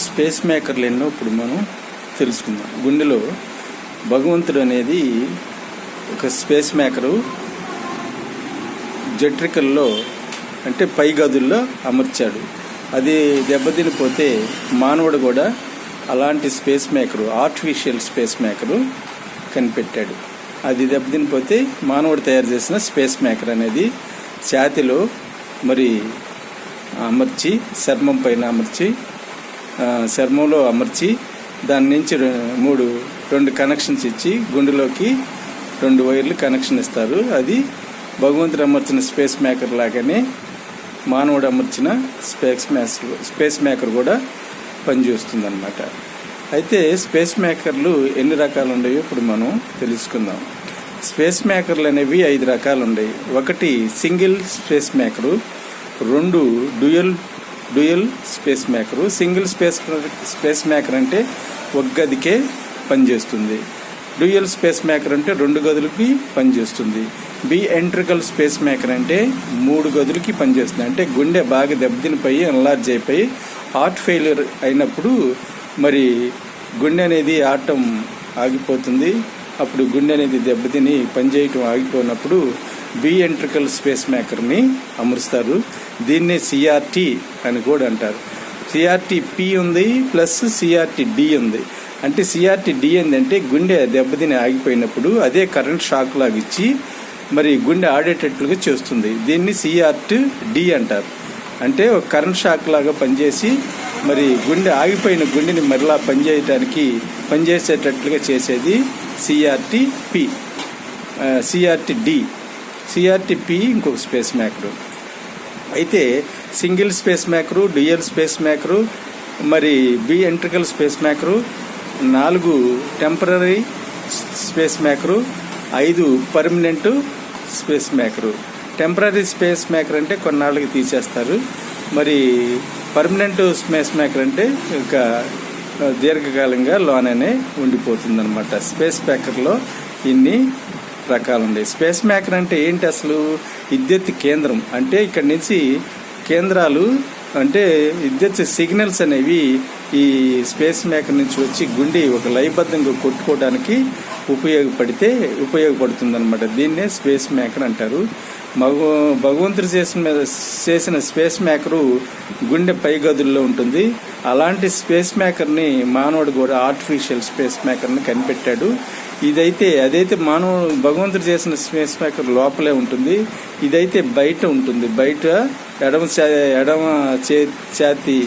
Space మేకర్లు ఎన్నో ఇప్పుడు మనం తెలుసుకుందాం. గుండెలో భగవంతుడు అనేది ఒక స్పేస్ మేకరు జట్రికల్లో అంటే పై గదుల్లో అమర్చాడు. అది దెబ్బతినిపోతే మానవుడు కూడా అలాంటి pacemaker, artificial pacemaker కనిపెట్టాడు. అది దెబ్బతినిపోతే మానవుడు తయారు చేసిన స్పేస్ మేకర్ అనేది ఛాతీలో మరి అమర్చి, చర్మం పైన అమర్చి, చర్మంలో అమర్చి దాని నుంచి రెండు కనెక్షన్స్ ఇచ్చి గుండెలోకి 2 వైర్లు కనెక్షన్ ఇస్తారు. అది భగవంతుడు అమర్చిన స్పేస్ మేకర్ లాగానే మానవుడు అమర్చిన స్పేస్ మేకర్ కూడా పనిచేస్తుంది అన్నమాట. అయితే స్పేస్ మేకర్లు ఎన్ని రకాలు ఉన్నాయో ఇప్పుడు మనం తెలుసుకుందాం. స్పేస్ మేకర్లు అనేవి 5 రకాలు ఉన్నాయి. ఒకటి single space maker, 2 dual space maker. Single space maker అంటే ఒక గదికే పనిచేస్తుంది. డ్యూయల్ స్పేస్ మేకర్ అంటే 2 గదులకి పనిచేస్తుంది. ఎంట్రికల్ స్పేస్ మేకర్ అంటే 3 గదులకి పనిచేస్తుంది. అంటే గుండె బాగా దెబ్బతినిపోయి ఎన్లార్జ్ అయిపోయి హార్ట్ ఫెయిల్యూర్ అయినప్పుడు మరి గుండె అనేది ఆడటం ఆగిపోతుంది. అప్పుడు గుండె అనేది దెబ్బతిని పనిచేయటం ఆగిపోయినప్పుడు ఎంట్రికల్ స్పేస్ మేకర్ని అమరుస్తారు. దీన్నే సిఆర్టీ అని కూడా అంటారు. సిఆర్టీ పి ఉంది ప్లస్ సిఆర్టీ డి ఉంది. అంటే సిఆర్టీ డి ఏంటంటే గుండె దెబ్బతిని ఆగిపోయినప్పుడు అదే కరెంట్ షాక్ లాగా ఇచ్చి మరి గుండె ఆడేటట్లుగా చేస్తుంది. దీన్ని సిఆర్టీ డి అంటారు. అంటే ఒక కరెంట్ షాక్ లాగా పనిచేసి మరి గుండె ఆగిపోయిన గుండెని మరలా పనిచేసేటట్లుగా చేసేది CRT P. CRT D, CRT P ఇంకొక స్పేస్ మేకరు. అయితే single pacemaker, dual pacemaker, మరి ఎంట్రికల్ pacemaker, 4 temporary pacemaker, 5 permanent pacemaker. Temporary pacemaker అంటే కొన్నాళ్ళకి తీసేస్తారు. మరి పర్మనెంట్ స్పేస్ మేకర్ అంటే ఇంకా దీర్ఘకాలంగా లోననే ఉండిపోతుందన్నమాట. స్పేస్ మేకర్లో ఇన్ని రకాలు ఉన్నాయి. స్పేస్ మేకర్ అంటే ఏంటి అసలు? విద్యుత్ కేంద్రం. అంటే ఇక్కడి నుంచి కేంద్రాలు అంటే విద్యుత్ సిగ్నల్స్ అనేవి ఈ స్పేస్ మేకర్ నుంచి వచ్చి గుండె ఒక లయబద్ధంగా కొట్టుకోవడానికి ఉపయోగపడుతుంది అనమాట. దీన్నే స్పేస్ మేకర్ అంటారు. భగవంతుడు చేసిన స్పేస్ మేకరు గుండె పై గదుల్లో ఉంటుంది. అలాంటి స్పేస్ మేకర్ని మానవుడు కూడా ఆర్టిఫిషియల్ స్పేస్ మేకర్ని కనిపెట్టాడు. అదైతే భగవంతుడు చేసిన స్పేస్ మేకర్ లోపలే ఉంటుంది. ఇదైతే బయట ఉంటుంది. బయట ఎడమ ఛాతీ